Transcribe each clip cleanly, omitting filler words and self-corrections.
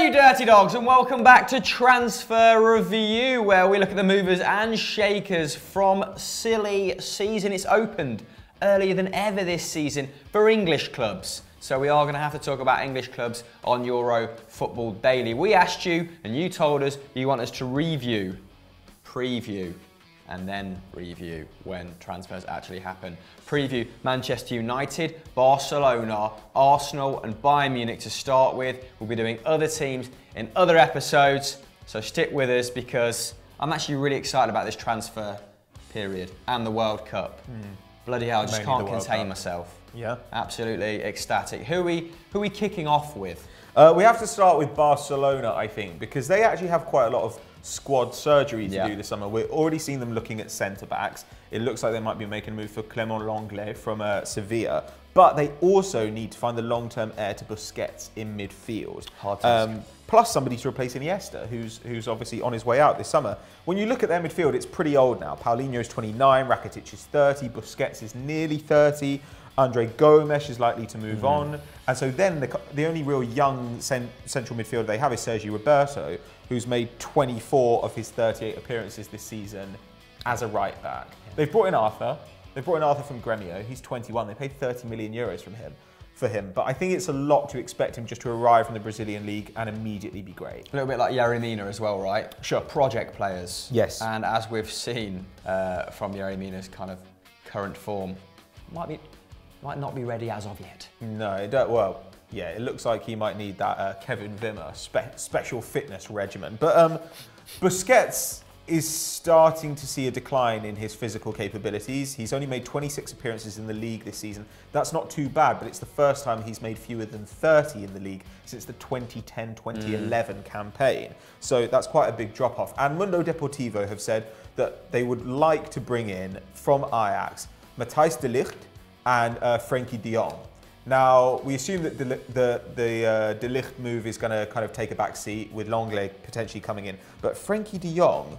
you dirty dogs, and welcome back to Transfer Review, where we look at the movers and shakers from silly season. It's opened earlier than ever this season for English clubs. So we are going to have to talk about English clubs on Euro Football Daily. We asked you, and you told us you want us to review, preview, and then review when transfers actually happen. Preview Manchester United, Barcelona, Arsenal and Bayern Munich to start with. We'll be doing other teams in other episodes, so stick with us because I'm actually really excited about this transfer period and the World Cup. Bloody hell, I just can't contain myself. Yeah. Absolutely ecstatic. Who are we kicking off with? We have to start with Barcelona, I think, because they actually have quite a lot of squad surgery to do this summer. We're already seeing them looking at centre-backs. It looks like they might be making a move for Clément Lenglet from Sevilla. But they also need to find the long-term heir to Busquets in midfield. Plus somebody to replace Iniesta, who's obviously on his way out this summer. When you look at their midfield, it's pretty old now. Paulinho's 29, Rakitic is 30, Busquets is nearly 30. Andre Gomes is likely to move on. And so then the only real young central midfielder they have is Sergio Roberto, who's made 24 of his 38 appearances this season as a right back. They've brought in Arthur. They brought in Arthur from Gremio. He's 21. They paid 30 million euros for him. But I think it's a lot to expect him just to arrive from the Brazilian league and immediately be great. A little bit like Yerry Mina as well, right? Sure. Project players. Yes. And as we've seen from Yerry Mina's kind of current form, might not be ready as of yet. No, it don't, well, yeah, it looks like he might need that Kevin Wimmer special fitness regimen. But Busquets is starting to see a decline in his physical capabilities. He's only made 26 appearances in the league this season. That's not too bad, but it's the first time he's made fewer than 30 in the league since the 2010-2011 campaign. So that's quite a big drop-off. And Mundo Deportivo have said that they would like to bring in, from Ajax, Matthijs de Ligt and Frenkie de Jong. Now, we assume that the de Ligt move is going to kind of take a back seat with Lenglet potentially coming in. But Frenkie de Jong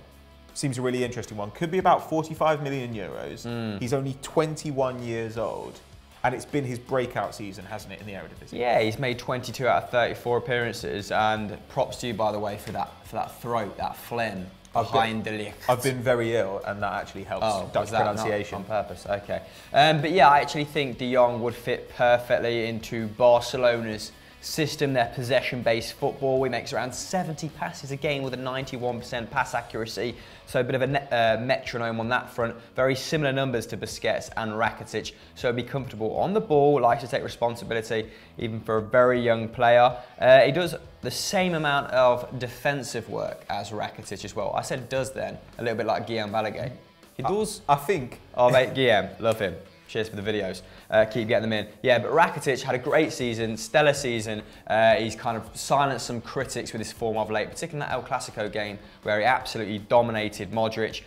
seems a really interesting one. Could be about 45 million euros. He's only 21 years old. And it's been his breakout season, hasn't it, in the Eredivisie? Yeah, he's made 22 out of 34 appearances. And props to you, by the way, for that throat, that phlegm behind de Ligt. I've been very ill, and that actually helps Dutch pronunciation. On purpose, okay. But yeah, I actually think de Jong would fit perfectly into Barcelona's system, their possession-based football. He makes around 70 passes a game with a 91% pass accuracy, so a bit of a metronome on that front. Very similar numbers to Busquets and Rakitic, so be comfortable on the ball, likes to take responsibility, even for a very young player. He does the same amount of defensive work as Rakitic as well. I said does then, a little bit like Guillaume Balaguer. He does. I think. Oh mate, Guillaume, love him. Cheers for the videos. Keep getting them in. Yeah, but Rakitic had a great season, stellar season. He's kind of silenced some critics with his form of late, particularly in that El Clasico game where he absolutely dominated Modric.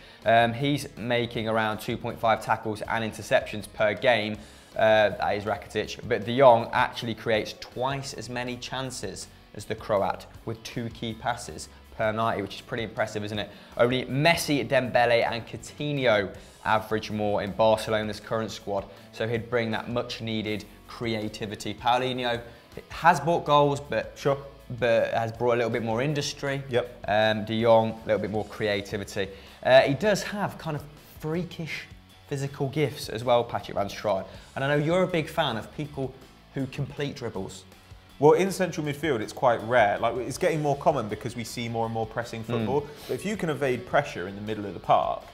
He's making around 2.5 tackles and interceptions per game. That is Rakitic. But de Jong actually creates twice as many chances as the Croat with 2 key passes per 90, which is pretty impressive, isn't it? Only Messi, Dembele and Coutinho average more in Barcelona's current squad, so he'd bring that much needed creativity. Paulinho has brought goals, but has brought a little bit more industry. De Jong, a little bit more creativity. He does have kind of freakish physical gifts as well, Patrick Van Straaten. And I know you're a big fan of people who complete dribbles. Well, in central midfield, it's quite rare. Like, it's getting more common because we see more and more pressing football. But if you can evade pressure in the middle of the park,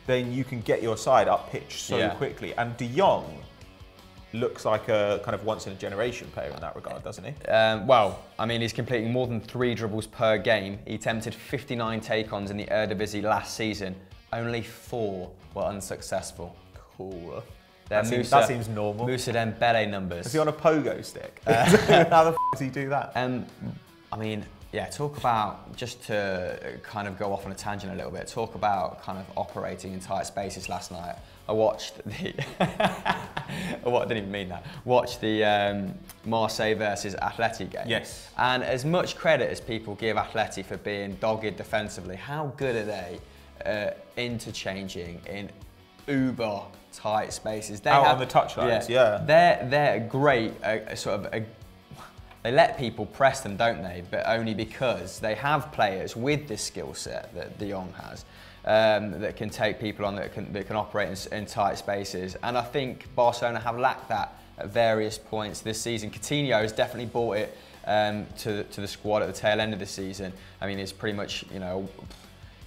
then you can get your side up pitch so quickly. And de Jong looks like a kind of once-in-a-generation player in that regard, doesn't he? Well, I mean, he's completing more than 3 dribbles per game. He attempted 59 take-ons in the Eredivisie last season. Only 4 were unsuccessful. Cool. That seems normal. Moussa Dembele numbers. Is he on a pogo stick? How the f does he do that? I mean, yeah, talk about, just to kind of go off on a tangent a little bit, talk about kind of operating in tight spaces last night. I watched the, I didn't even mean that, watched the Marseille versus Atleti game. Yes. And as much credit as people give Atleti for being dogged defensively, how good are they interchanging in uber tight spaces? They out on the touchlines, yeah. They're great, they let people press them, don't they? But only because they have players with this skill set that De Jong has, that can take people on, that can operate in tight spaces. And I think Barcelona have lacked that at various points this season. Coutinho has definitely brought it to the squad at the tail end of the season. I mean, it's pretty much, you know,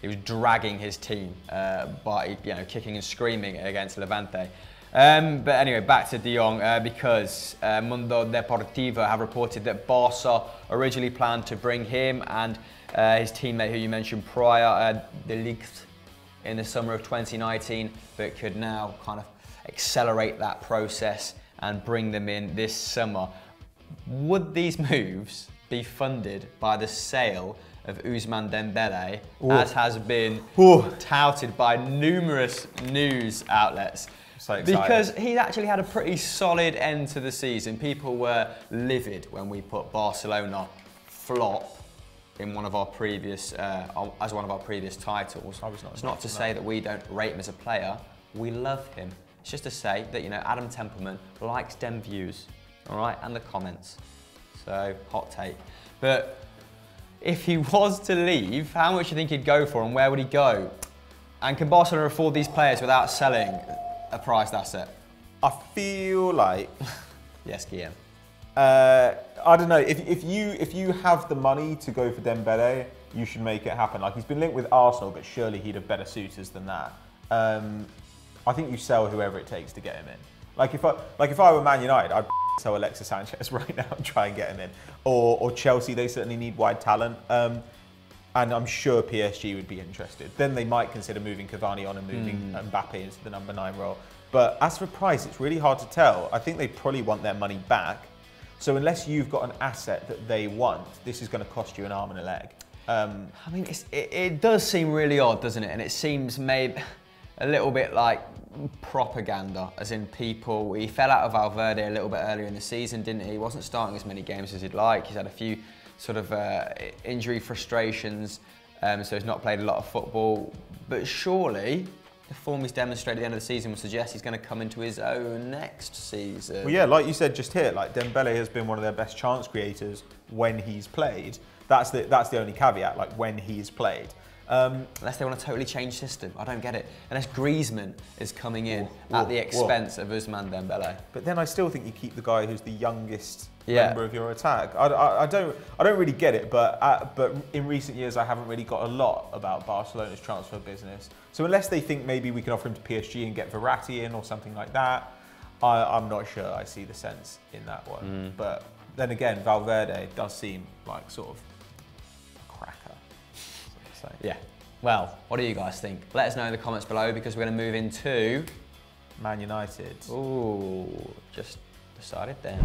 he was dragging his team by, you know, kicking and screaming against Levante. But anyway, back to De Jong, because Mundo Deportivo have reported that Barca originally planned to bring him and his teammate who you mentioned prior, De Ligt, in the summer of 2019, but could now kind of accelerate that process and bring them in this summer. Would these moves be funded by the sale of Ousmane Dembele, as has been touted by numerous news outlets? So excited. Because he's actually had a pretty solid end to the season. People were livid when we put Barcelona flop in one of our previous, as one of our previous titles. I was not. It's not to say that we don't rate him as a player. We love him. It's just to say that, you know, Adam Templeman likes dem views, all right, and the comments. So, hot take. But if he was to leave, how much do you think he'd go for and where would he go? And can Barcelona afford these players without selling a prized asset? I feel like... Yes, Guillaume. I don't know, if you have the money to go for Dembele, you should make it happen. Like, he's been linked with Arsenal, but surely he'd have better suitors than that. I think you sell whoever it takes to get him in. Like if I were Man United, I'd sell Alexis Sanchez right now and try and get him in. Or Chelsea, they certainly need wide talent. And I'm sure PSG would be interested. Then they might consider moving Cavani on and moving Mbappe into the number 9 role. But as for price, it's really hard to tell. I think they probably want their money back. So unless you've got an asset that they want, this is going to cost you an arm and a leg. I mean, it does seem really odd, doesn't it? And it seems maybe a little bit like propaganda, as in people, he fell out of Valverde a little bit earlier in the season, didn't he? He wasn't starting as many games as he'd like. He's had a few sort of injury frustrations, so he's not played a lot of football. But surely the form he's demonstrated at the end of the season would suggest he's going to come into his own next season. Well, yeah, like you said just here, like Dembele has been one of their best chance creators when he's played. That's the only caveat, like when he's played. Unless they want to totally change system, I don't get it. Unless Griezmann is coming in at the expense of Ousmane Dembele. But then I still think you keep the guy who's the youngest member of your attack. I don't really get it. But in recent years, I haven't really got a lot about Barcelona's transfer business. So unless they think maybe we can offer him to PSG and get Verratti in or something like that, I'm not sure I see the sense in that one. But then again, Valverde does seem like sort of a cracker. So. Yeah. Well, what do you guys think? Let us know in the comments below, because we're going to move into Man United. Ooh, just decided then.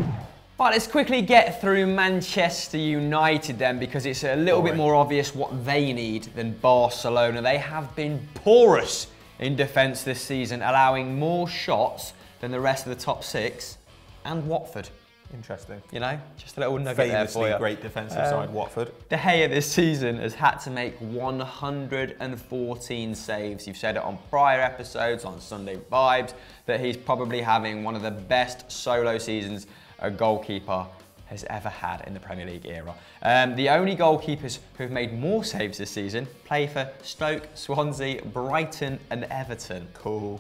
Right, let's quickly get through Manchester United then, because it's a little bit more obvious what they need than Barcelona. They have been porous in defence this season, allowing more shots than the rest of the top 6 and Watford. Interesting. You know, just a little nugget there for you. Famously great defensive side, Watford. De Gea this season has had to make 114 saves. You've said it on prior episodes, on Sunday Vibes, that he's probably having one of the best solo seasons a goalkeeper has ever had in the Premier League era. The only goalkeepers who've made more saves this season play for Stoke, Swansea, Brighton and Everton. Cool.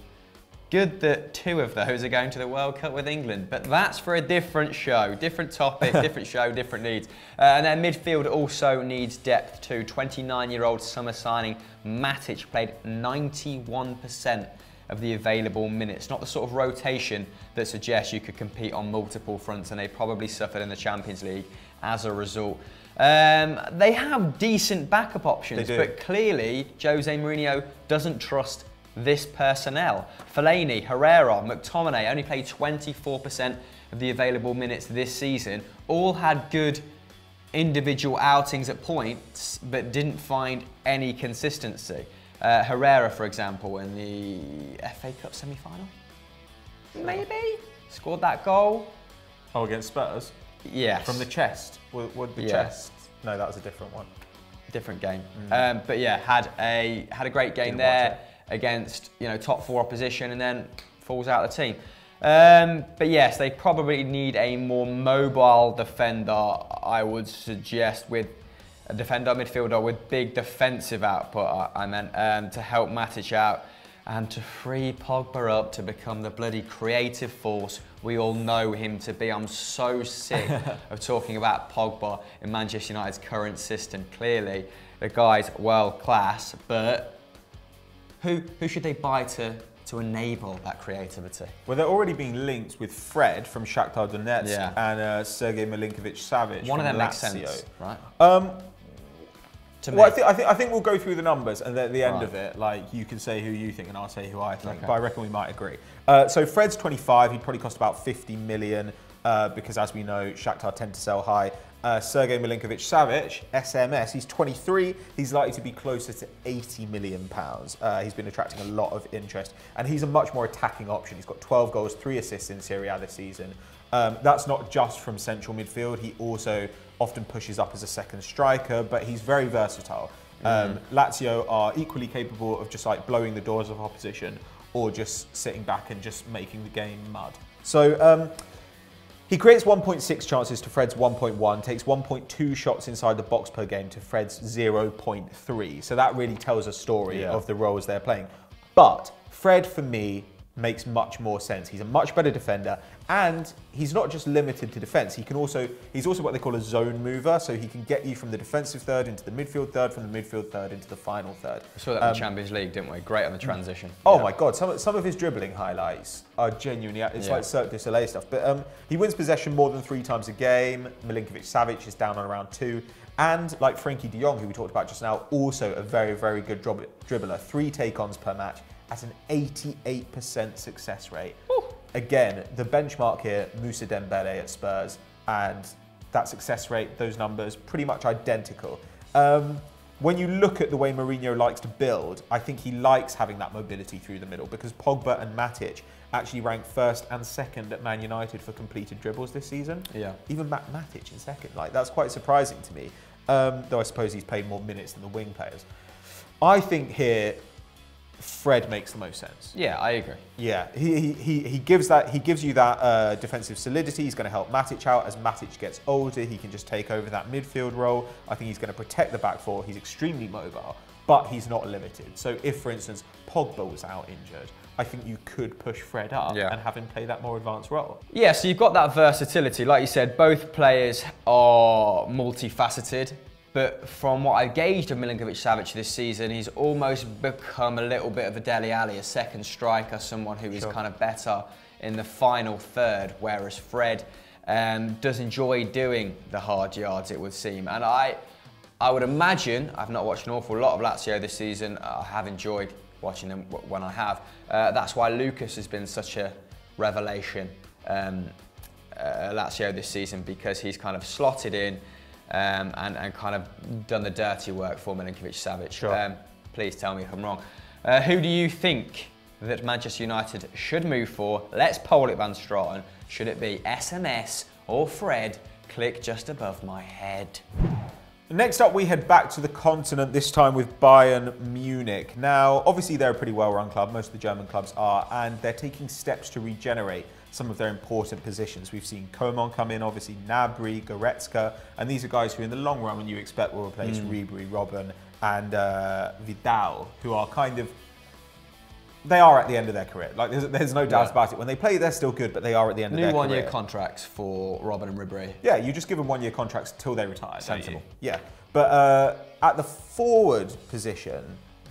Good that 2 of those are going to the World Cup with England, but that's for a different show, different topic, different show, different needs. And their midfield also needs depth too. 29-year-old summer signing Matic played 91% of the available minutes. Not the sort of rotation that suggests you could compete on multiple fronts, and they probably suffered in the Champions League as a result. They have decent backup options, but clearly Jose Mourinho doesn't trust this personnel. Fellaini, Herrera, McTominay only played 24% of the available minutes this season. All had good individual outings at points, but didn't find any consistency. Herrera, for example, in the FA Cup semi-final, maybe scored that goal. Oh, against Spurs? Yes. From the chest? Would the chest? No, that was a different one. Different game. But yeah, had a great game there against, you know, top 4 opposition, and then falls out of the team. But yes, they probably need a more mobile defender, I would suggest, with a defender, midfielder with big defensive output, I meant, to help Matic out and to free Pogba up to become the bloody creative force we all know him to be. I'm so sick of talking about Pogba in Manchester United's current system. Clearly, the guy's world class, but who should they buy to enable that creativity? Well, they're already being linked with Fred from Shakhtar Donetsk and Sergei Milinkovic-Savic. One of them Lazio. makes sense, right? Well, I think we'll go through the numbers, and at the end of it, like, you can say who you think, and I'll say who I think. Okay. But I reckon we might agree. So Fred's 25. He'd probably cost about 50 million because, as we know, Shakhtar tend to sell high. Sergei Milinkovic-Savic, SMS, he's 23. He's likely to be closer to 80 million pounds. He's been attracting a lot of interest, and he's a much more attacking option. He's got 12 goals, 3 assists in Serie A this season. That's not just from central midfield. He also often pushes up as a second striker, but he's very versatile. Lazio are equally capable of just like blowing the doors of opposition or just sitting back and just making the game mud. So he creates 1.6 chances to Fred's 1.1, takes 1.2 shots inside the box per game to Fred's 0.3. So that really tells a story of the roles they're playing. But Fred, for me, makes much more sense. He's a much better defender, and he's not just limited to defence. He's also what they call a zone mover, so he can get you from the defensive third into the midfield third, from the midfield third into the final third. We saw that in the Champions League, didn't we? Great on the transition. Oh my God, some of his dribbling highlights are genuinely, it's like Cirque du Soleil stuff. But he wins possession more than 3 times a game. Milinkovic-Savic is down on around 2. And like Frenkie de Jong, who we talked about just now, also a very, very good dribbler. 3 take-ons per match at an 88% success rate. Ooh. Again, the benchmark here, Moussa Dembele at Spurs, and that success rate, those numbers, pretty much identical. When you look at the way Mourinho likes to build, I think he likes having that mobility through the middle, because Pogba and Matic actually rank first and second at Man United for completed dribbles this season. Yeah. Even Matic in second, like, that's quite surprising to me. Though I suppose he's played more minutes than the wing players. I think here, Fred makes the most sense. Yeah, I agree. Yeah, he gives you that defensive solidity. He's going to help Matic out. As Matic gets older, he can just take over that midfield role. I think he's going to protect the back four. He's extremely mobile, but he's not limited. So if, for instance, Pogba was out injured, I think you could push Fred up and have him play that more advanced role. Yeah, so you've got that versatility. Like you said, both players are multifaceted. But from what I've gauged of Milinkovic-Savic this season, he's almost become a little bit of a Dele Alli, a second striker, someone who is kind of better in the final third, whereas Fred does enjoy doing the hard yards, it would seem. And I would imagine, I've not watched an awful lot of Lazio this season, I have enjoyed watching them when I have. That's why Lucas has been such a revelation Lazio this season, because he's kind of slotted in and kind of done the dirty work for Milinkovic-Savic. Sure. Please tell me if I'm wrong. Who do you think that Manchester United should move for? Let's poll it, Van Straten. Should it be SMS or Fred? Click just above my head. Next up, we head back to the continent, this time with Bayern Munich. Now, obviously, they're a pretty well-run club. Most of the German clubs are, and they're taking steps to regenerate some of their important positions. We've seen Coman come in, obviously Gnabry, Goretzka, and these are guys who in the long run, when you expect, will replace Ribery, Robben, and Vidal, who are kind of, they are at the end of their career. Like, there's no doubt about it. When they play, they're still good, but they are at the end of their career. New one-year contracts for Robben and Ribery. Yeah, you just give them one-year contracts till they retire. Sensible. Yeah, but at the forward position,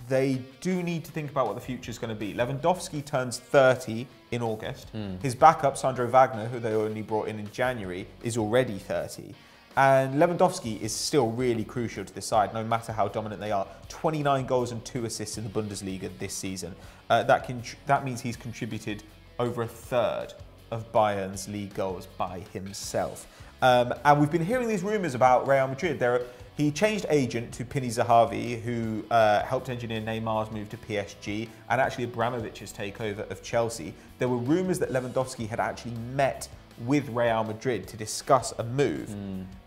they do need to think about what the future is going to be. Lewandowski turns 30 in August. His backup, Sandro Wagner, who they only brought in January, is already 30. And Lewandowski is still really crucial to this side, no matter how dominant they are. 29 goals and 2 assists in the Bundesliga this season. That means he's contributed over a third of Bayern's league goals by himself. And we've been hearing these rumours about Real Madrid. He changed agent to Pini Zahavi, who helped engineer Neymar's move to PSG, and actually Abramovich's takeover of Chelsea. There were rumours that Lewandowski had actually met with Real Madrid to discuss a move.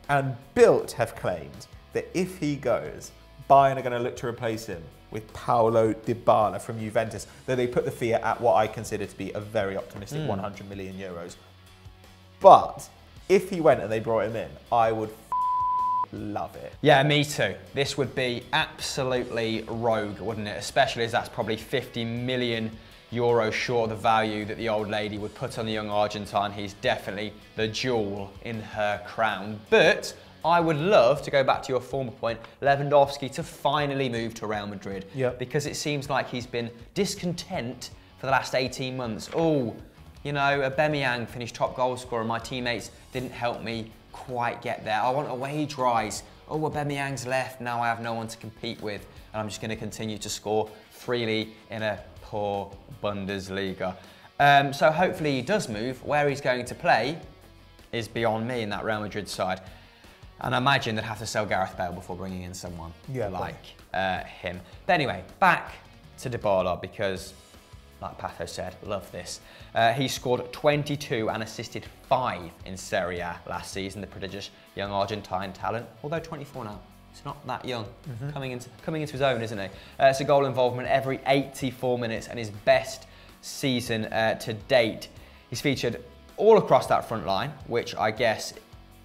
And Bild have claimed that if he goes, Bayern are going to look to replace him with Paulo Dybala from Juventus, though they put the fee at what I consider to be a very optimistic 100 million euros. But if he went and they brought him in, I would love it. Yeah, me too. This would be absolutely rogue, wouldn't it? Especially as that's probably 50 million euros short of the value that the old lady would put on the young Argentine. He's definitely the jewel in her crown. But I would love, to go back to your former point, Lewandowski to finally move to Real Madrid. Yep. Because it seems like he's been discontent for the last 18 months. Oh, you know, Aubameyang finished top goal scorer. My teammates didn't help me quite get there. I want a wage rise. Oh, Aubameyang's left. Now I have no one to compete with. And I'm just going to continue to score freely in a poor Bundesliga. So hopefully he does move. Where he's going to play is beyond me in that Real Madrid side. And I imagine they'd have to sell Gareth Bale before bringing in someone like him. But anyway, back to Dybala, because, like Patho said, love this. He scored 22 and assisted 5 in Serie A last season, the prodigious young Argentine talent, although 24 now. He's not that young, coming into his own, isn't he? It's a goal involvement every 84 minutes and his best season to date. He's featured all across that front line, which I guess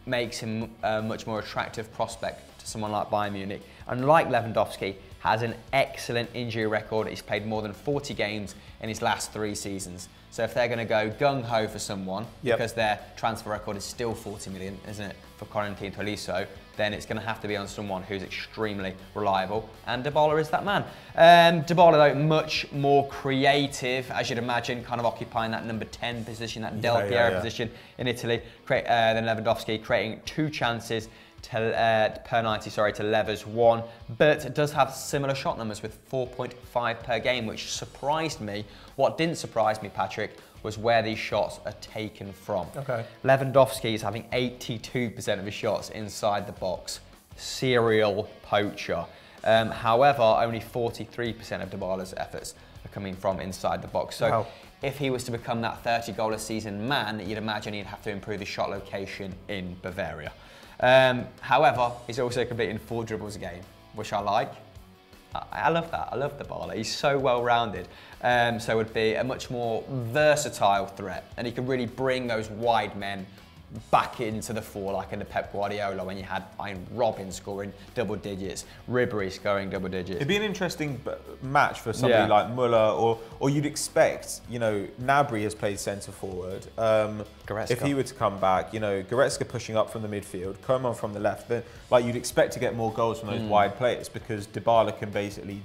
makes him a much more attractive prospect to someone like Bayern Munich. And like Lewandowski, has an excellent injury record. He's played more than 40 games in his last 3 seasons. So if they're going to go gung-ho for someone, because their transfer record is still 40 million, isn't it, for Corentin Tolisso, then it's going to have to be on someone who's extremely reliable, and Dybala is that man. Dybala, though, much more creative, as you'd imagine, kind of occupying that number 10 position, that Del Piero position in Italy, than Lewandowski, creating 2 chances per 90, to Lever's 1, but does have similar shot numbers with 4.5 per game, which surprised me. What didn't surprise me, Patrick, was where these shots are taken from. Okay. Lewandowski is having 82% of his shots inside the box. Serial poacher. However, only 43% of Dybala's efforts are coming from inside the box. So if he was to become that 30-goal a season man, you'd imagine he'd have to improve his shot location in Bavaria. However, he's also completing 4 dribbles a game, which I like. I love that. I love Dybala. He's so well-rounded. So it would be a much more versatile threat, and he could really bring those wide men back into the fore, like in the Pep Guardiola, when you had Robin scoring double digits, Ribéry scoring double digits. It'd be an interesting match for somebody like Muller, or you'd expect, you know, Gnabry has played centre forward. If he were to come back, you know, Goretzka pushing up from the midfield, Coman from the left, then like you'd expect to get more goals from those wide players, because Dybala can basically,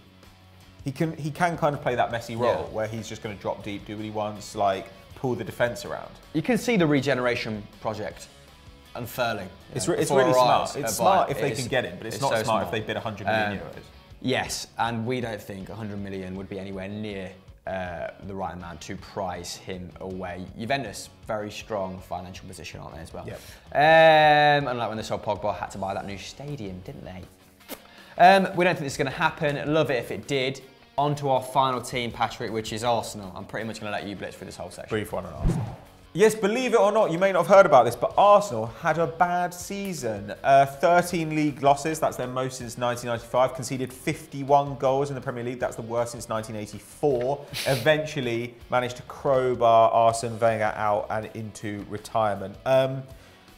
he can kind of play that messy role where he's just going to drop deep, do what he wants, like pull the defence around. You can see the regeneration project unfurling. It's really smart. It's smart if they can get him, but it's not so smart if they bid 100 million euros. Yes, and we don't think 100 million would be anywhere near the right amount to prize him away. Juventus, very strong financial position, aren't they, as well? Yep. Unlike when they sold Pogba, had to buy that new stadium, didn't they? We don't think this is going to happen. Love it if it did. On to our final team, Patrick, which is Arsenal. I'm pretty much going to let you blitz through this whole section. Brief one on Arsenal. Yes, believe it or not, you may not have heard about this, but Arsenal had a bad season. 13 league losses, that's their most since 1995. Conceded 51 goals in the Premier League, that's the worst since 1984. Eventually managed to crowbar Arsene Wenger out and into retirement.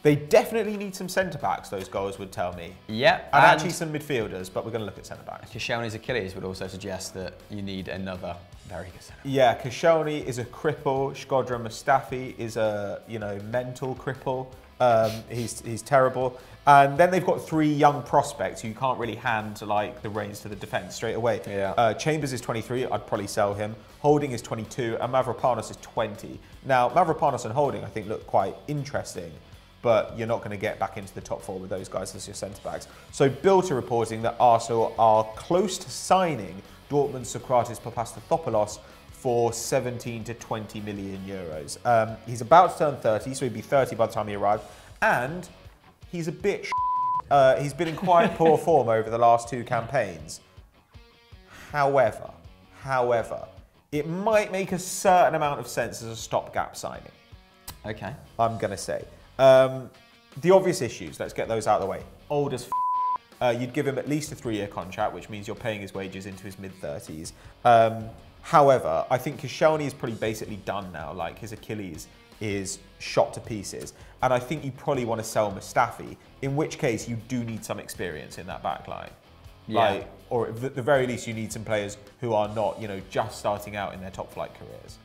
They definitely need some centre-backs, those goals would tell me. Yeah. And actually some midfielders, but we're going to look at centre-backs. Koscielny's Achilles would also suggest that you need another very good centre-back. Yeah, Koscielny is a cripple. Shkodran Mustafi is a, you know, mental cripple. He's terrible. And then they've got 3 young prospects who you can't really hand like the reins to the defence straight away. Yeah. Chambers is 23, I'd probably sell him. Holding is 22, and Mavropanos is 20. Now, Mavropanos and Holding, I think, look quite interesting, but you're not going to get back into the top 4 with those guys as your centre-backs. So Bild are reporting that Arsenal are close to signing Dortmund's Socrates Papastathopoulos for 17 to 20 million euros. He's about to turn 30, so he'd be 30 by the time he arrived, and he's a bit he's been in quite poor form over the last 2 campaigns. However, it might make a certain amount of sense as a stopgap signing. Okay. I'm going to say. The obvious issues, let's get those out of the way. Old as You'd give him at least a 3-year contract, which means you're paying his wages into his mid-30s. However, I think Koscielny is pretty basically done now. Like, his Achilles is shot to pieces. And I think you probably want to sell Mustafi, in which case you do need some experience in that back line. Yeah. Like, or at the very least, you need some players who are not, you know, just starting out in their top flight careers.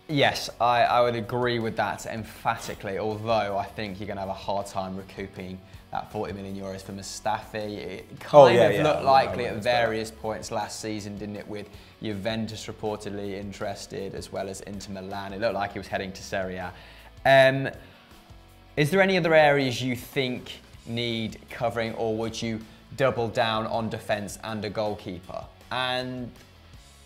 Yes, I would agree with that emphatically, although I think you're going to have a hard time recouping that 40 million euros for Mustafi. It kind of looked likely at various points last season, didn't it, with Juventus reportedly interested, as well as Inter Milan. It looked like he was heading to Serie A. Is there any other areas you think need covering, or would you double down on defence and a goalkeeper? And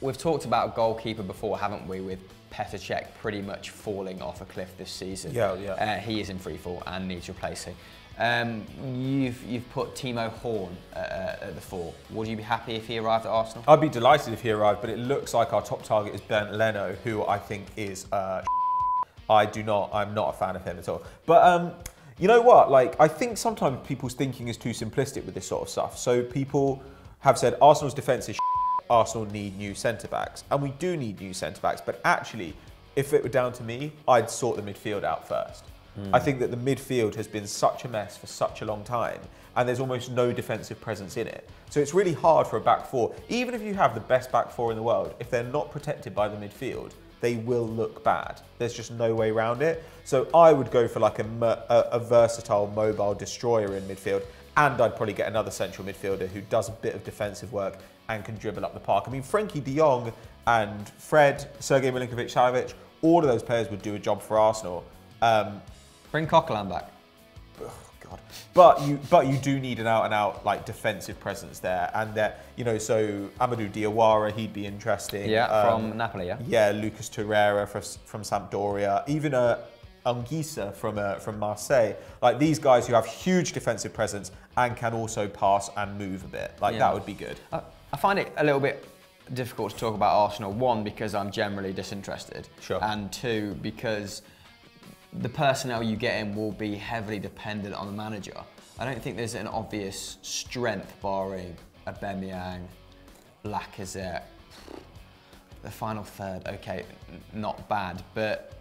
we've talked about goalkeeper before, haven't we, with Petr Cech pretty much falling off a cliff this season. He is in free fall and needs replacing. You've put Timo Horn at the 4. Would you be happy if he arrived at Arsenal? I'd be delighted if he arrived, but it looks like our top target is Bernd Leno, who I think is I'm not a fan of him at all. But you know what? Like, I think sometimes people's thinking is too simplistic with this sort of stuff. So people have said Arsenal's defence is Arsenal need new centre-backs. And we do need new centre-backs, but actually, if it were down to me, I'd sort the midfield out first. I think that the midfield has been such a mess for such a long time, and there's almost no defensive presence in it. So it's really hard for a back four. Even if you have the best back four in the world, if they're not protected by the midfield, they will look bad. There's just no way around it. So I would go for like a versatile, mobile destroyer in midfield, and I'd probably get another central midfielder who does a bit of defensive work and can dribble up the park. I mean, Frenkie de Jong and Fred, Sergej Milinkovic-Savic, all of those players would do a job for Arsenal. Bring Coquelin back. Oh God! But you do need an out-and-out like defensive presence there, and that, you know, so Amadou Diawara, he'd be interesting. Yeah, from Napoli. Yeah. Yeah, Lucas Torreira from Sampdoria, even Anguissa from Marseille. Like, these guys who have huge defensive presence and can also pass and move a bit. Like, that would be good. I find it a little bit difficult to talk about Arsenal. One, because I'm generally disinterested. Sure. And two, because the personnel you get in will be heavily dependent on the manager. I don't think there's an obvious strength barring Aubameyang, Lacazette. The final third, okay, not bad, but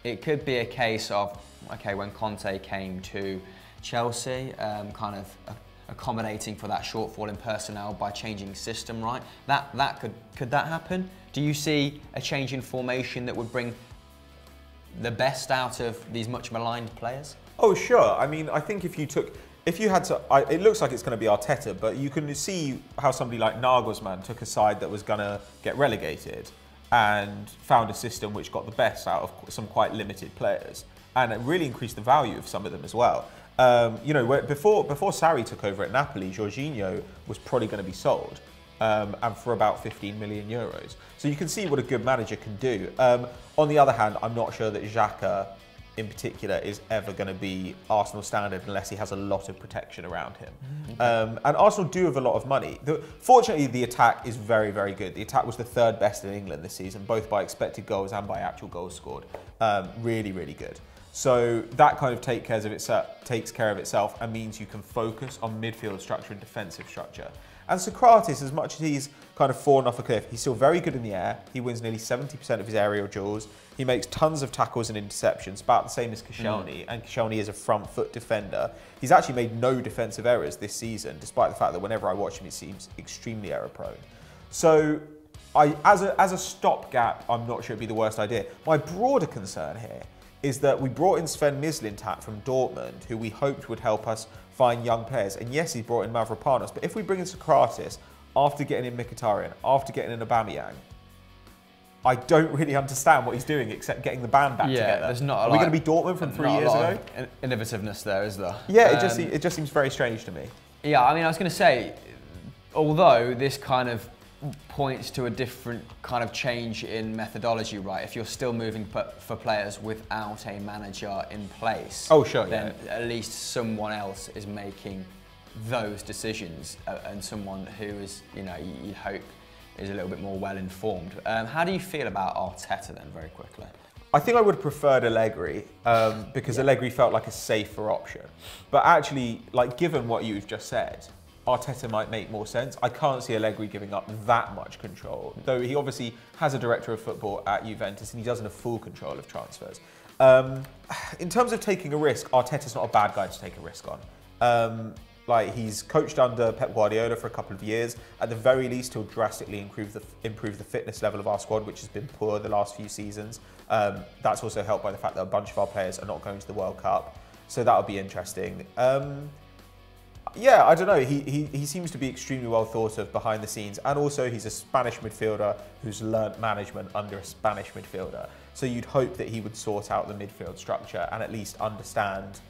it could be a case of, okay, when Conte came to Chelsea, kind of accommodating for that shortfall in personnel by changing system, right? Could that happen? Do you see a change in formation that would bring the best out of these much maligned players? Oh, sure. I mean, I think if you had to, it looks like it's going to be Arteta, but you can see how somebody like Nagelsmann took a side that was going to get relegated and found a system which got the best out of some quite limited players, and it really increased the value of some of them as well. You know, before Sarri took over at Napoli, Jorginho was probably going to be sold, and for about 15 million euros. So you can see what a good manager can do. On the other hand, I'm not sure that Xhaka in particular is ever going to be Arsenal standard unless he has a lot of protection around him. And Arsenal do have a lot of money. Fortunately, the attack is very, very good. The attack was the 3rd best in England this season, both by expected goals and by actual goals scored. Really, really good. So that kind of takes care of itself and means you can focus on midfield structure and defensive structure. And Socrates, as much as he's kind of fallen off a cliff, he's still very good in the air. He wins nearly 70% of his aerial duels. He makes tons of tackles and interceptions, about the same as Koscielny, and Koscielny is a front foot defender. He's actually made no defensive errors this season, despite the fact that whenever I watch him, he seems extremely error prone. So as a stopgap, I'm not sure it'd be the worst idea. My broader concern here is that we brought in Sven Mislintat from Dortmund, who we hoped would help us find young players. And yes, he's brought in Mavropanos, but if we bring in Socrates after getting in Mkhitaryan, after getting in Aubameyang, I don't really understand what he's doing except getting the band back together. There's not a lot. Are we going to be Dortmund from 3 years ago? Innovativeness there, is there? Yeah, it just seems very strange to me. Yeah, I mean, I was going to say, although this kind of points to a different kind of change in methodology, right? If you're still moving for players without a manager in place, then at least someone else is making those decisions, and someone who is, you know, you hope is a little bit more well informed. How do you feel about Arteta then, very quickly? I think I would have preferred Allegri because Allegri felt like a safer option. But actually, like given what you've just said, Arteta might make more sense. I can't see Allegri giving up that much control, though he obviously has a director of football at Juventus and he doesn't have full control of transfers. In terms of taking a risk, Arteta's not a bad guy to take a risk on. Like he's coached under Pep Guardiola for a couple of years. At the very least, he'll drastically improve the fitness level of our squad, which has been poor the last few seasons. That's also helped by the fact that a bunch of our players are not going to the World Cup, so that'll be interesting. Yeah, I don't know. He seems to be extremely well thought of behind the scenes, and also he's a Spanish midfielder who's learnt management under a Spanish midfielder. So you'd hope that he would sort out the midfield structure and at least understand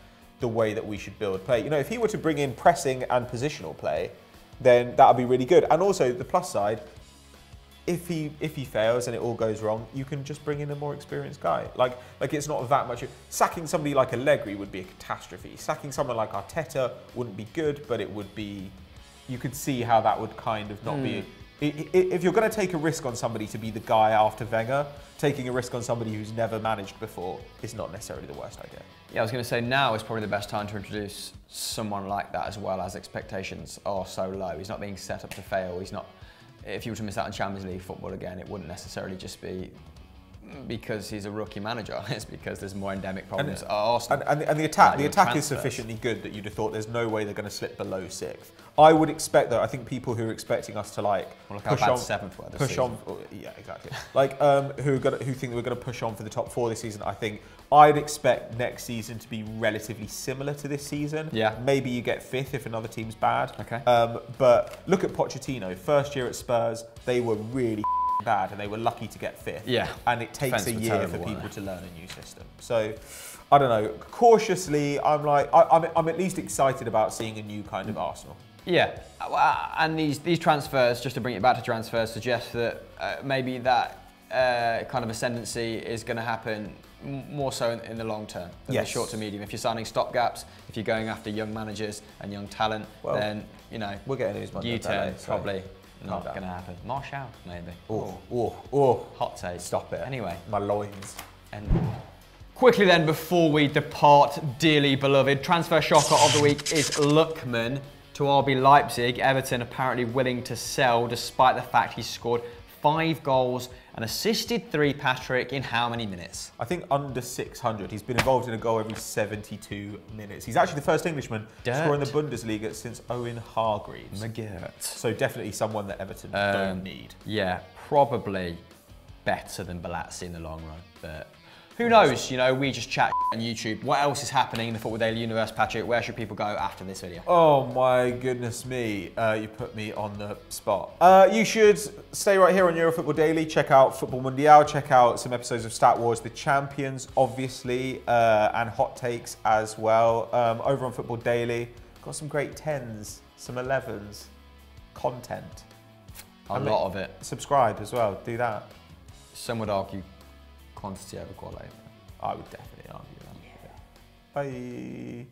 the way that we should build play. You know, if he were to bring in pressing and positional play, then that would be really good. And also the plus side, if he fails and it all goes wrong, you can just bring in a more experienced guy. Like it's not that much. Sacking somebody like Allegri would be a catastrophe. Sacking someone like Arteta wouldn't be good, but it would be. You could see how that would kind of not be. If you're going to take a risk on somebody to be the guy after Wenger, taking a risk on somebody who's never managed before is not necessarily the worst idea. Yeah, I was going to say now is probably the best time to introduce someone like that as well, as expectations are so low. He's not being set up to fail. He's not. If you were to miss out on Champions League football again, it wouldn't necessarily just be because he's a rookie manager. It's because there's more endemic problems at Arsenal. And the attack is sufficiently good that you'd have thought there's no way they're going to slip below 6th. I would expect though. I think people who are expecting us to like push on 7th were this season. Yeah, exactly. Like who think that we're going to push on for the top 4 this season. I think I'd expect next season to be relatively similar to this season. Yeah. Maybe you get 5th if another team's bad. Okay. But look at Pochettino. First year at Spurs, they were really bad and they were lucky to get 5th. Yeah. And it takes a year for people to learn a new system. So I don't know. Cautiously, I'm at least excited about seeing a new kind of Arsenal. Yeah, and these transfers, just to bring it back to transfers, suggest that maybe that kind of ascendancy is going to happen more so in the long term than the short to medium. If you're signing stopgaps, if you're going after young managers and young talent, then you know we're getting Usman U-turn probably not going to happen. Martial maybe. Oh, hot take. Stop it. Anyway, my loins. And quickly then, before we depart, dearly beloved, transfer shocker of the week is Lookman to RB Leipzig. Everton apparently willing to sell despite the fact he scored 5 goals and assisted 3, Patrick, in how many minutes? I think under 600. He's been involved in a goal every 72 minutes. He's actually the first Englishman to score in the Bundesliga since Owen Hargreaves. McGirt. So definitely someone that Everton don't need. Yeah, probably better than Balatsi in the long run, but who knows? You know, we just chat on YouTube. What else is happening in the Football Daily universe, Patrick? Where should people go after this video? Oh my goodness me, you put me on the spot. You should stay right here on Eurofootball Daily. Check out Football Mundial. Check out some episodes of Stat Wars, The Champions, obviously, and Hot Takes as well. Over on Football Daily, got some great 10s, some 11s, content. A lot of it. Subscribe as well. Do that. Some would argue quantity over quality. I would definitely argue that. Yeah. Bye.